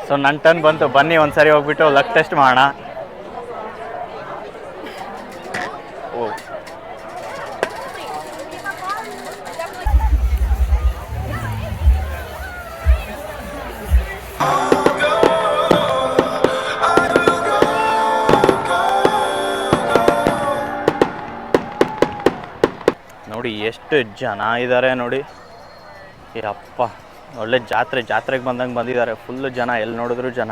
So ನನ್ನ turn ಬಂತು, ಬನ್ನಿ ಒಂದ್ಸರಿ ಹೋಗ್ಬಿಟ್ಟು ಲಕ್ ಟೆಸ್ಟ್ ಮಾಡೋಣ. ಓ ನೋಡಿ ಎಷ್ಟು ಜನ ಇದ್ದಾರೆ ನೋಡಿ. ಅಪ್ಪ ಒಳ್ಳೆ ಜಾತ್ರೆಗೆ ಬಂದಂಗೆ ಬಂದಿದ್ದಾರೆ. ಫುಲ್ಲು ಜನ, ಎಲ್ಲಿ ನೋಡಿದ್ರು ಜನ.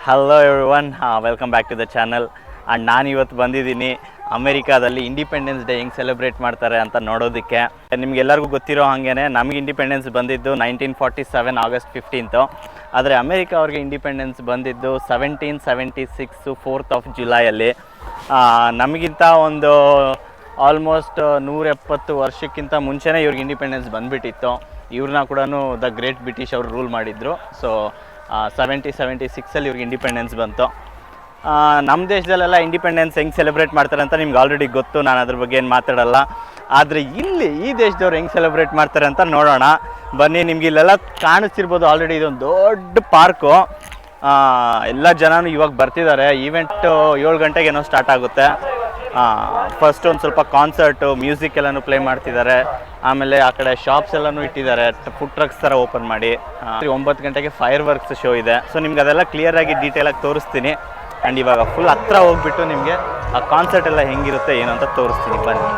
Hello everyone, welcome back to the channel. And ನಾನು ಇವತ್ತು ಬಂದಿದ್ದೀನಿ ಅಮೇರಿಕಾದಲ್ಲಿ ಇಂಡಿಪೆಂಡೆನ್ಸ್ ಡೇ ಹೆಂಗೆ ಸೆಲೆಬ್ರೇಟ್ ಮಾಡ್ತಾರೆ ಅಂತ ನೋಡೋದಕ್ಕೆ. ನಿಮಗೆಲ್ಲರಿಗೂ ಗೊತ್ತಿರೋ ಹಾಗೇ ನಮಗೆ ಇಂಡಿಪೆಂಡೆನ್ಸ್ ಬಂದಿದ್ದು 1947 ಆಗಸ್ಟ್ 15. ಆದರೆ ಅಮೇರಿಕಾ ಅವ್ರಿಗೆ ಇಂಡಿಪೆಂಡೆನ್ಸ್ ಬಂದಿದ್ದು 1776 4th of ಜುಲೈಯಲ್ಲಿ. ನಮಗಿಂತ ಒಂದು ಆಲ್ಮೋಸ್ಟ್ 170 ವರ್ಷಕ್ಕಿಂತ ಮುಂಚೆನೇ ಇವ್ರಿಗೆ ಇಂಡಿಪೆಂಡೆನ್ಸ್ ಬಂದುಬಿಟ್ಟಿತ್ತು. ಇವ್ರನ್ನ ಕೂಡ ದ ಗ್ರೇಟ್ ಬ್ರಿಟಿಷ್ ಅವರು ರೂಲ್ ಮಾಡಿದರು. ಸೊ 1776 ಇವ್ರಿಗೆ ಇಂಡಿಪೆಂಡೆನ್ಸ್ ಬಂತು. ನಮ್ಮ ದೇಶದಲ್ಲೆಲ್ಲ ಇಂಡಿಪೆಂಡೆನ್ಸ್ ಹೆಂಗೆ ಸೆಲೆಬ್ರೇಟ್ ಮಾಡ್ತಾರೆ ಅಂತ ನಿಮ್ಗೆ ಆಲ್ರೆಡಿ ಗೊತ್ತು, ನಾನು ಅದ್ರ ಬಗ್ಗೆ ಏನು ಮಾತಾಡಲ್ಲ. ಆದರೆ ಇಲ್ಲಿ ಈ ದೇಶದವ್ರು ಹೆಂಗೆ ಸೆಲೆಬ್ರೇಟ್ ಮಾಡ್ತಾರೆ ಅಂತ ನೋಡೋಣ ಬನ್ನಿ. ನಿಮ್ಗೆ ಇಲ್ಲೆಲ್ಲ ಕಾಣಿಸ್ತಿರ್ಬೋದು, ಆಲ್ರೆಡಿ ಇದೊಂದು ದೊಡ್ಡ ಪಾರ್ಕು. ಎಲ್ಲ ಜನನೂ ಇವಾಗ ಬರ್ತಿದ್ದಾರೆ. ಈವೆಂಟ್ 7 ಗಂಟೆಗೆ ಏನೋ ಸ್ಟಾರ್ಟ್ ಆಗುತ್ತೆ. ಫಸ್ಟ್ ಒಂದು ಸ್ವಲ್ಪ ಕಾನ್ಸರ್ಟು, ಮ್ಯೂಸಿಕ್ ಎಲ್ಲನೂ ಪ್ಲೇ ಮಾಡ್ತಿದ್ದಾರೆ. ಆಮೇಲೆ ಆ ಕಡೆ ಶಾಪ್ಸ್ ಎಲ್ಲನೂ ಇಟ್ಟಿದ್ದಾರೆ, ಫುಡ್ ಟ್ರಕ್ಸ್ ಥರ ಓಪನ್ ಮಾಡಿ. 9 ಗಂಟೆಗೆ ಫೈರ್ ವರ್ಕ್ಸ್ ಶೋ ಇದೆ. ಸೊ ನಿಮ್ಗೆ ಅದೆಲ್ಲ ಕ್ಲಿಯರಾಗಿ ಡೀಟೇಲಾಗಿ ತೋರಿಸ್ತೀನಿ. ಆ್ಯಂಡ್ ಇವಾಗ ಫುಲ್ ಹತ್ರ ಹೋಗ್ಬಿಟ್ಟು ನಿಮಗೆ ಆ ಕಾನ್ಸರ್ಟ್ ಎಲ್ಲ ಹೆಂಗಿರುತ್ತೆ ಏನು ಅಂತ ತೋರಿಸ್ತೀನಿ ಬನ್ನಿ.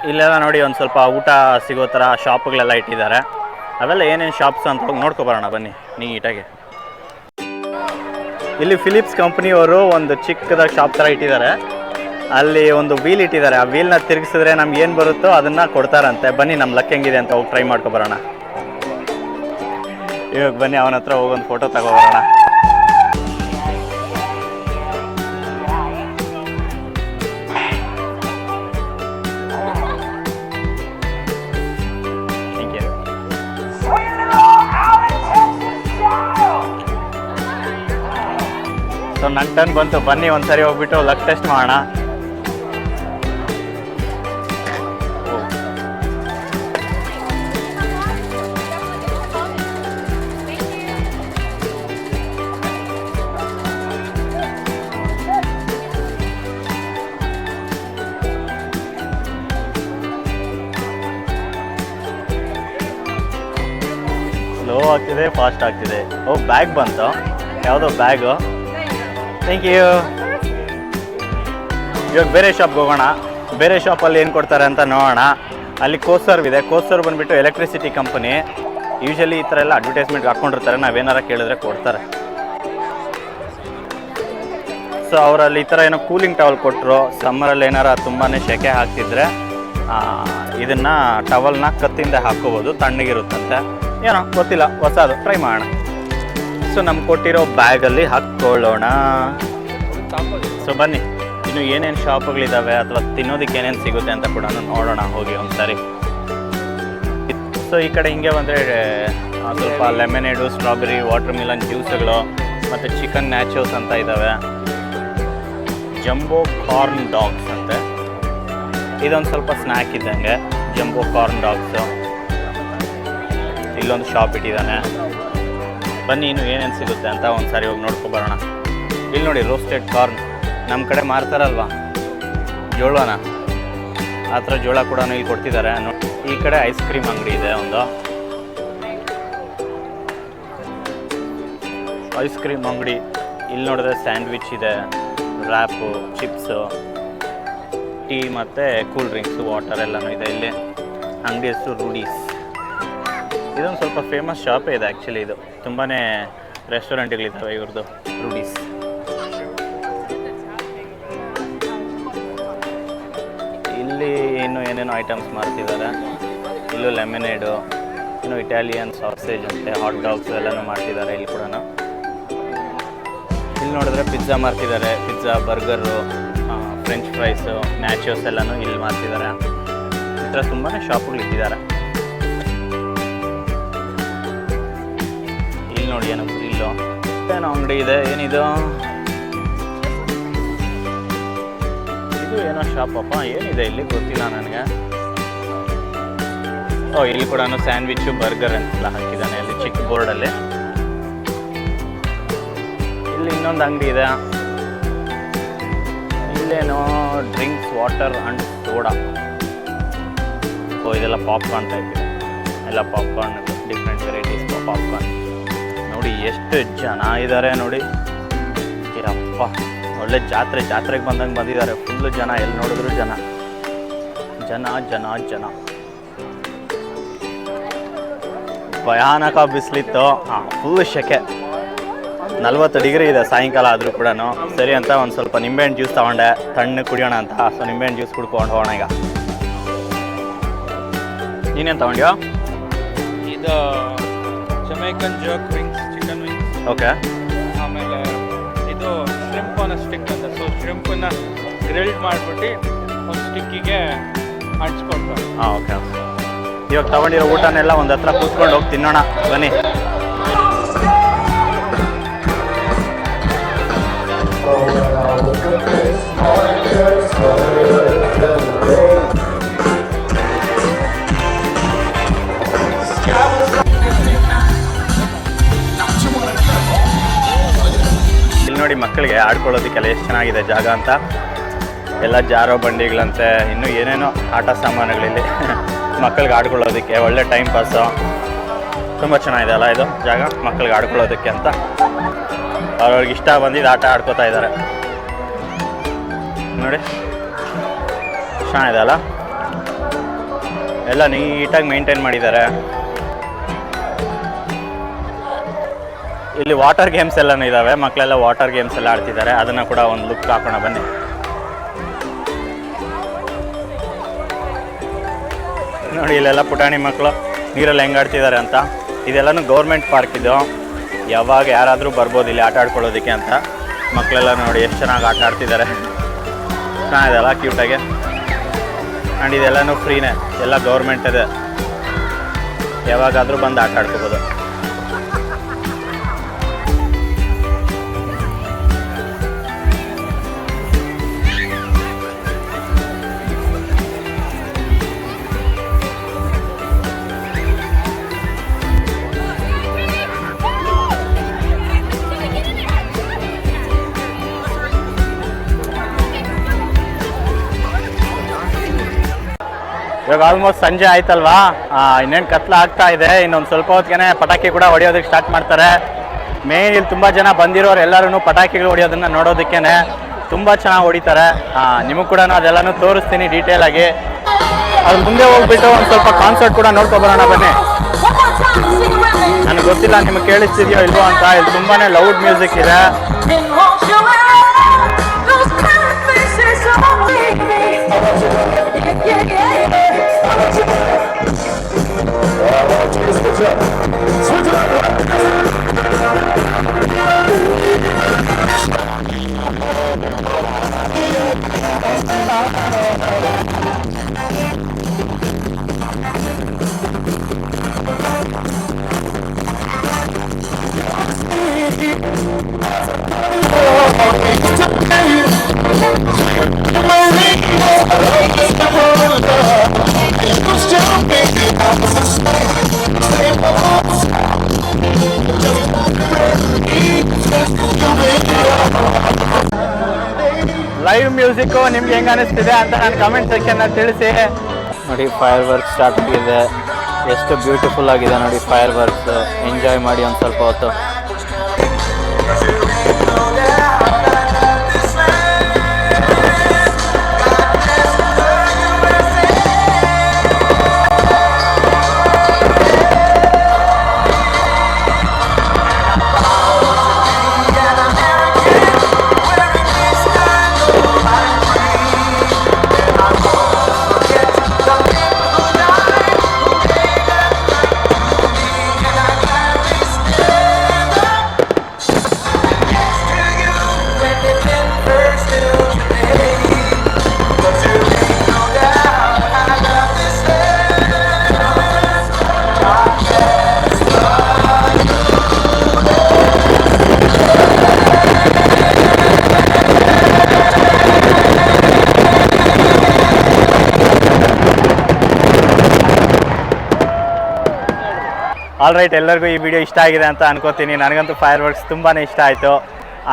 ಇಲ್ಲೆಲ್ಲ ನೋಡಿ ಒಂದು ಸ್ವಲ್ಪ ಊಟ ಸಿಗೋ ಥರ ಶಾಪ್ಗಳೆಲ್ಲ ಇಟ್ಟಿದ್ದಾರೆ. ಅವೆಲ್ಲ ಏನೇನು ಶಾಪ್ಸ್ ಅಂತ ಹೋಗಿ ನೋಡ್ಕೊಬರೋಣ ಬನ್ನಿ ನೀಟಾಗಿ. ಇಲ್ಲಿ ಫಿಲಿಪ್ಸ್ ಕಂಪ್ನಿಯವರು ಒಂದು ಚಿಕ್ಕದಾಗಿ ಶಾಪ್ ಥರ ಇಟ್ಟಿದ್ದಾರೆ. ಅಲ್ಲಿ ಒಂದು ವೀಲ್ ಇಟ್ಟಿದ್ದಾರೆ. ಆ ವೀಲ್ನ ತಿರುಗಿಸಿದ್ರೆ ನಮ್ಗೆ ಏನು ಬರುತ್ತೋ ಅದನ್ನು ಕೊಡ್ತಾರಂತೆ. ಬನ್ನಿ ನಮ್ಮ ಲಕ್ ಹೆಂಗಿದೆ ಅಂತ ಹೋಗಿ ಟ್ರೈ ಮಾಡ್ಕೊಬರೋಣ. ಇವಾಗ ಬನ್ನಿ ಅವನ ಹತ್ರ ಹೋಗೊಂದು ಫೋಟೋ ತಗೊಬರೋಣ. ಸೊ ನನ್ನ ಟರ್ನ್ ಬಂತು, ಬನ್ನಿ ಒಂದ್ಸರಿ ಹೋಗ್ಬಿಟ್ಟು ಲಕ್ ಟೆಸ್ಟ್ ಮಾಡೋಣ. ಸ್ಲೋ ಆಗ್ತಿದೆ, ಫಾಸ್ಟ್ ಆಗ್ತಿದೆ. ಓ ಬ್ಯಾಗ್ ಬಂತು, ಯಾವುದೋ ಬ್ಯಾಗು. Thank you. ಇವಾಗ ಬೇರೆ ಶಾಪ್ಗೆ ಹೋಗೋಣ. ಬೇರೆ ಶಾಪಲ್ಲಿ ಏನು ಕೊಡ್ತಾರೆ ಅಂತ ನೋಡೋಣ. ಅಲ್ಲಿ ಕೋಸರ್ವ್ ಇದೆ. ಕೋಸರ್ವ್ ಬಂದುಬಿಟ್ಟು ಎಲೆಕ್ಟ್ರಿಸಿಟಿ ಕಂಪನಿ. ಯೂಶಲಿ ಈ ಥರ ಎಲ್ಲ ಅಡ್ವರ್ಟೈಸ್ಮೆಂಟ್ಗೆ ಹಾಕ್ಕೊಂಡಿರ್ತಾರೆ, ನಾವೇನಾರ ಕೇಳಿದ್ರೆ ಕೊಡ್ತಾರೆ. ಸೊ ಅವರಲ್ಲಿ ಈ ಥರ ಏನೋ ಕೂಲಿಂಗ್ ಟವಲ್ ಕೊಟ್ಟರು. ಸಮ್ಮರಲ್ಲಿ ಏನಾರ ತುಂಬಾ ಸೆಕೆ ಹಾಕ್ತಿದ್ರೆ ಇದನ್ನು ಟವಲ್ನ ಕತ್ತಿಂದ ಹಾಕ್ಕೋಬೋದು, ತಣ್ಣಗಿರುತ್ತಂತೆ. ಏನೋ ಗೊತ್ತಿಲ್ಲ, ಹೊಸದು ಟ್ರೈ ಮಾಡೋಣ. ಸೊ ನಮ್ಗೆ ಕೊಟ್ಟಿರೋ ಬ್ಯಾಗಲ್ಲಿ ಹಾಕ್ಕೊಳ್ಳೋಣ. ಸೊ ಬನ್ನಿ, ಇನ್ನು ಏನೇನು ಶಾಪ್ಗಳಿದ್ದಾವೆ ಅಥವಾ ತಿನ್ನೋದಕ್ಕೆ ಏನೇನು ಸಿಗುತ್ತೆ ಅಂತ ಕೂಡ ನೋಡೋಣ ಹೋಗಿ ಒಂದ್ಸರಿ. ಸೊ ಈ ಕಡೆ ಹಿಂಗೆ ಬಂದರೆ ಸ್ವಲ್ಪ ಲೆಮನೇಡು, ಸ್ಟ್ರಾಬೆರಿ, ವಾಟರ್ ಮಿಲನ್ ಜ್ಯೂಸ್ಗಳು ಮತ್ತು ಚಿಕನ್ ನ್ಯಾಚೋಸ್ ಅಂತ ಇದ್ದಾವೆ. ಜಂಬೋ ಕಾರ್ನ್ ಡಾಗ್ಸ್ ಅಂತೆ. ಇದೊಂದು ಸ್ವಲ್ಪ ಸ್ನ್ಯಾಕ್ ಇದ್ದಂಗೆ ಜಂಬೋ ಕಾರ್ನ್ ಡಾಗ್ಸು. ಇಲ್ಲೊಂದು ಶಾಪ್ ಇಟ್ಟಿದ್ದಾನೆ. ಬನ್ನಿ ಇನ್ನು ಏನೇನು ಸಿಗುತ್ತೆ ಅಂತ ಒಂದು ಸಾರಿ ಹೋಗಿ ನೋಡ್ಕೊಬರೋಣ. ಇಲ್ಲಿ ನೋಡಿ ರೋಸ್ಟೆಡ್ ಕಾರ್ನ್. ನಮ್ಮ ಕಡೆ ಮಾರ್ತಾರಲ್ವ ಜೋಳನ, ಆ ಥರ ಜೋಳ ಕೂಡ ಇಲ್ಲಿ ಕೊಡ್ತಿದ್ದಾರೆ. ಈ ಕಡೆ ಐಸ್ ಕ್ರೀಮ್ ಅಂಗಡಿ ಇದೆ ಒಂದು. ಐಸ್ ಕ್ರೀಮ್ ಅಂಗಡಿ. ಇಲ್ಲಿ ನೋಡಿದ್ರೆ ಸ್ಯಾಂಡ್ವಿಚ್ ಇದೆ, ರ್ಯಾಪು, ಚಿಪ್ಸು, ಟೀ ಮತ್ತು ಕೂಲ್ ಡ್ರಿಂಕ್ಸು, ವಾಟರ್ ಎಲ್ಲನೂ ಇದೆ ಇಲ್ಲಿ. ಅಂಗಡಿ ಹೆಸರು ರೂಡೀಸ್. ಇದೊಂದು ಸ್ವಲ್ಪ ಫೇಮಸ್ ಶಾಪೇ ಇದೆ ಆ್ಯಕ್ಚುಲಿ. ಇದು ತುಂಬಾ ರೆಸ್ಟೋರೆಂಟ್ಗಳಿದ್ದಾವೆ ಇವ್ರದ್ದು, ರೂಡೀಸ್. ಇಲ್ಲಿ ಇನ್ನೂ ಏನೇನೋ ಐಟಮ್ಸ್ ಮಾಡ್ತಿದ್ದಾರೆ. ಇಲ್ಲೂ ಲೆಮನೇಡು, ಇನ್ನು ಇಟಾಲಿಯನ್ ಸಾಸೇಜ್ ಅಂತೆ, ಹಾಟ್ ಡಾಗ್ಸ್ ಎಲ್ಲನೂ ಮಾಡ್ತಿದ್ದಾರೆ ಇಲ್ಲಿ ಕೂಡ. ಇಲ್ಲಿ ನೋಡಿದ್ರೆ ಪಿಜ್ಜಾ ಮಾರ್ತಿದ್ದಾರೆ. Pizza, burger, French fries, nachos ಎಲ್ಲನೂ ಇಲ್ಲಿ ಮಾರ್ತಿದ್ದಾರೆ. ಈ ಥರ ತುಂಬಾ ಶಾಪ್ಗಳು ಇಟ್ಟಿದ್ದಾರೆ. ಇಲ್ಲಿ ನೋಡಿ ಏನೋ ಗ್ರಿಲ್ಲು, ಏನೋ ಅಂಗಡಿ ಇದೆ. ಏನಿದು? ಇದು ಏನೋ ಶಾಪಪ್ಪ, ಏನಿದೆ ಇಲ್ಲಿ ಗೊತ್ತಿಲ್ಲ ನನಗೆ. ಇಲ್ಲಿ ಕೂಡ ಸ್ಯಾಂಡ್ವಿಚ್ಚು, ಬರ್ಗರ್ ಅಂತೆಲ್ಲ ಹಾಕಿದ್ದಾನೆ ಅಲ್ಲಿ ಚಿಕ್ಕ ಬೋರ್ಡಲ್ಲಿ. ಇಲ್ಲಿ ಇನ್ನೊಂದು ಅಂಗಡಿ ಇದೆ. ಇಲ್ಲೇನೋ ಡ್ರಿಂಕ್ಸ್, ವಾಟರ್ ಅಂಡ್ ಸೋಡಾ. ಇದೆಲ್ಲ ಪಾಪ್ಕಾರ್ನ್ ಟೈಪ್ ಇದೆ. ಎಲ್ಲ ಪಾಪ್ಕಾರ್ನ್, ಡಿಫ್ರೆಂಟ್ ವೆರೈಟೀಸ್ ಪಾಪ್ಕಾರ್ನ್. ನೋಡಿ ಎಷ್ಟು ಜನ ಇದ್ದಾರೆ ನೋಡಿ. ಅಪ್ಪ, ಒಳ್ಳೆ ಜಾತ್ರೆಗೆ ಬಂದಂಗೆ ಬಂದಿದ್ದಾರೆ. ಫುಲ್ಲು ಜನ, ಎಲ್ಲಿ ನೋಡಿದ್ರು ಜನ ಜನ ಜನ ಜನ. ಭಯಾನಕ ಬಿಸಿಲಿತ್ತು. ಫುಲ್ ಸೆಕೆ, 40 ಡಿಗ್ರಿ ಇದೆ ಸಾಯಂಕಾಲ ಆದರೂ ಕೂಡ. ಸರಿ ಅಂತ ಒಂದು ಸ್ವಲ್ಪ ನಿಂಬೆಹಣ್ಣು ಜ್ಯೂಸ್ ತೊಗೊಂಡೆ, ತಣ್ಣಗೆ ಕುಡಿಯೋಣ ಅಂತ. ಸೊ ನಿಂಬೆಹಣ್ಣು ಜ್ಯೂಸ್ ಕುಡ್ಕೊಂಡು ಹೋಗೋಣ ಈಗ. ನೀನೇನು ತೊಗೊಂಡ್ಯೋ? ಇದು Jamaican jerk wings, chicken wings. Okay. ಆಮೇಲೆ ಇದು ಶ್ರಿಂಪ್ ಆನ್ ಸ್ಟಿಕ್ ಅಂತ. ಸೊ ಶ್ರಿಂಪನ್ನು ಗ್ರಿಲ್ಡ್ ಮಾಡಿಬಿಟ್ಟು ಒಂದು ಸ್ಟಿಕ್ಕಿಗೆ ಅಂಟಿಸ್ಕೊಡ್ತಾರೆ. ಓಕೆ. ಇವಾಗ ತಗೊಂಡಿರೋ ಊಟನೆಲ್ಲ ಒಂದು ಹತ್ರ ಕೂತ್ಕೊಂಡು ಹೋಗಿ ತಿನ್ನೋಣ ಬನ್ನಿ. ಇಲ್ಲಿ ನೋಡಿ ಮಕ್ಕಳಿಗೆ ಆಡ್ಕೊಳ್ಳೋದಕ್ಕೆಲ್ಲ ಎಷ್ಟು ಚೆನ್ನಾಗಿದೆ ಜಾಗ ಅಂತ. ಎಲ್ಲ ಜಾರೋ ಬಂಡಿಗಳಂತೆ, ಇನ್ನೂ ಏನೇನೋ ಆಟ ಸಾಮಾನುಗಳಿಲ್ಲಿ ಮಕ್ಕಳಿಗೆ ಆಡ್ಕೊಳ್ಳೋದಕ್ಕೆ. ಒಳ್ಳೆ ಟೈಮ್ ಪಾಸು, ತುಂಬ ಚೆನ್ನಾಗಿದೆ ಅಲ್ಲ ಇದು ಜಾಗ ಮಕ್ಕಳಿಗೆ ಆಡ್ಕೊಳ್ಳೋದಕ್ಕೆ ಅಂತ. ಅವ್ರವ್ರಿಗೆ ಇಷ್ಟ ಬಂದಿದ್ದು ಆಟ ಆಡ್ಕೋತಾ ಇದ್ದಾರೆ ನೋಡಿ. ಚೆನ್ನಾಗಿದೆ ಅಲ್ಲ, ಎಲ್ಲ ನೀಟಾಗಿ ಮೇಂಟೈನ್ ಮಾಡಿದ್ದಾರೆ. ಇಲ್ಲಿ ವಾಟರ್ ಗೇಮ್ಸ್ ಎಲ್ಲನೂ ಇದ್ದಾವೆ. ಮಕ್ಕಳೆಲ್ಲ ವಾಟರ್ ಗೇಮ್ಸ್ ಎಲ್ಲ ಆಡ್ತಿದ್ದಾರೆ. ಅದನ್ನು ಕೂಡ ಒಂದು ಲುಕ್ ಹಾಕೋಣ ಬನ್ನಿ. ನೋಡಿ ಇಲ್ಲೆಲ್ಲ ಪುಟಾಣಿ ಮಕ್ಕಳು ನೀರಲ್ಲಿ ಹೆಂಗೆ ಆಡ್ತಿದ್ದಾರೆ ಅಂತ. ಇದೆಲ್ಲನೂ ಗೌರ್ಮೆಂಟ್ ಪಾರ್ಕ್ ಇದು. ಯಾವಾಗ ಯಾರಾದರೂ ಬರ್ಬೋದು ಇಲ್ಲಿ ಆಟ ಆಡ್ಕೊಳ್ಳೋದಕ್ಕೆ ಅಂತ. ಮಕ್ಕಳೆಲ್ಲ ನೋಡಿ ಎಷ್ಟು ಚೆನ್ನಾಗಿ ಆಟ ಆಡ್ತಿದ್ದಾರೆ. ಚೆನ್ನಾಗಿದೆ ಅಲ್ಲ, ಕ್ಯೂಟಾಗೆ. ಆ್ಯಂಡ್ ಇದೆಲ್ಲನೂ ಫ್ರೀನೇ, ಎಲ್ಲ ಗೌರ್ಮೆಂಟ್ ಇದೆ. ಯಾವಾಗಾದರೂ ಬಂದು ಆಟ ಆಡ್ಕೋಬೋದು. ಇವಾಗ ಆಲ್ಮೋಸ್ಟ್ ಸಂಜೆ ಆಯ್ತಲ್ವಾ, ಇನ್ನೇನು ಕತ್ಲ ಆಗ್ತಾ ಇದೆ. ಇನ್ನೊಂದು ಸ್ವಲ್ಪ ಹೊತ್ತಿಗೆ ಪಟಾಕಿ ಕೂಡ ಹೊಡೆಯೋದಕ್ಕೆ ಸ್ಟಾರ್ಟ್ ಮಾಡ್ತಾರೆ. ಮೇನ್ ಇಲ್ಲಿ ತುಂಬ ಜನ ಬಂದಿರೋರು ಎಲ್ಲರೂ ಪಟಾಕಿಗಳು ಹೊಡೆಯೋದನ್ನು ನೋಡೋದಕ್ಕೆ ತುಂಬ ಚೆನ್ನಾಗಿ ಹೊಡಿತಾರೆ. ನಿಮಗೆ ಕೂಡ ಅದೆಲ್ಲನೂ ತೋರಿಸ್ತೀನಿ ಡೀಟೇಲಾಗಿ. ಅದ್ರ ಮುಂದೆ ಹೋಗ್ಬಿಟ್ಟು ಒಂದು ಸ್ವಲ್ಪ ಕಾನ್ಸರ್ಟ್ ಕೂಡ ನೋಡ್ಕೊಬರೋಣ ಬನ್ನಿ. ನನಗೆ ಗೊತ್ತಿಲ್ಲ ನಿಮಗೆ ಕೇಳಿಸ್ತಿದೆಯೋ ಇಲ್ವೋ ಅಂತ. ಇಲ್ಲಿ ತುಂಬಾ ಲೌಡ್ ಮ್ಯೂಸಿಕ್ ಇದೆ. ಲೈವ್ ಮ್ಯೂಸಿಕ್ಕು ನಿಮ್ಗೆ ಹೆಂಗೆ ಅನಿಸ್ತಿದೆ ಅಂತ ನಾನು ಕಮೆಂಟ್ ಸೆಕ್ಷನಲ್ಲಿ ತಿಳಿಸಿ. ನೋಡಿ ಫೈರ್ ವರ್ಕ್ಸ್ ಸ್ಟಾರ್ಟ್ ಆಗಿದೆ. ಎಷ್ಟು ಬ್ಯೂಟಿಫುಲ್ ಆಗಿದೆ ನೋಡಿ ಫೈರ್ ವರ್ಕ್ಸ್. ಎಂಜಾಯ್ ಮಾಡಿ ಒಂದು ಸ್ವಲ್ಪ ಹೊತ್ತು. ಆಲ್ ರೈಟ್, ಎಲ್ಲರಿಗೂ ಈ ವಿಡಿಯೋ ಇಷ್ಟ ಆಗಿದೆ ಅಂತ ಅನ್ಕೋತೀನಿ. ನನಗಂತೂ ಫೈರ್ ವರ್ಕ್ಸ್ ತುಂಬಾ ಇಷ್ಟ ಆಯಿತು.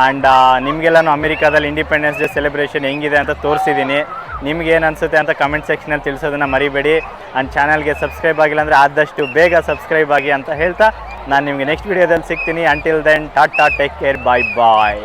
ಆ್ಯಂಡ್ ನಿಮಗೆಲ್ಲನೂ ಅಮೆರಿಕಾದಲ್ಲಿ ಇಂಡಿಪೆಂಡೆನ್ಸ್ ಡೇ ಸೆಲೆಬ್ರೇಷನ್ ಹೆಂಗಿದೆ ಅಂತ ತೋರಿಸಿದ್ದೀನಿ. ನಿಮ್ಗೆ ಏನು ಅನಿಸುತ್ತೆ ಅಂತ ಕಮೆಂಟ್ ಸೆಕ್ಷನಲ್ಲಿ ತಿಳಿಸೋದನ್ನು ಮರಿಬೇಡಿ. ಆ್ಯಂಡ್ ಚಾನಲ್ಗೆ ಸಬ್ಸ್ಕ್ರೈಬ್ ಆಗಿಲ್ಲ ಅಂದರೆ ಆದಷ್ಟು ಬೇಗ ಸಬ್ಸ್ಕ್ರೈಬ್ ಆಗಿ ಅಂತ ಹೇಳ್ತಾ ನಾನು ನಿಮಗೆ ನೆಕ್ಸ್ಟ್ ವಿಡಿಯೋದಲ್ಲಿ ಸಿಗ್ತೀನಿ. Until then tata, take care, bye ಬಾಯ್.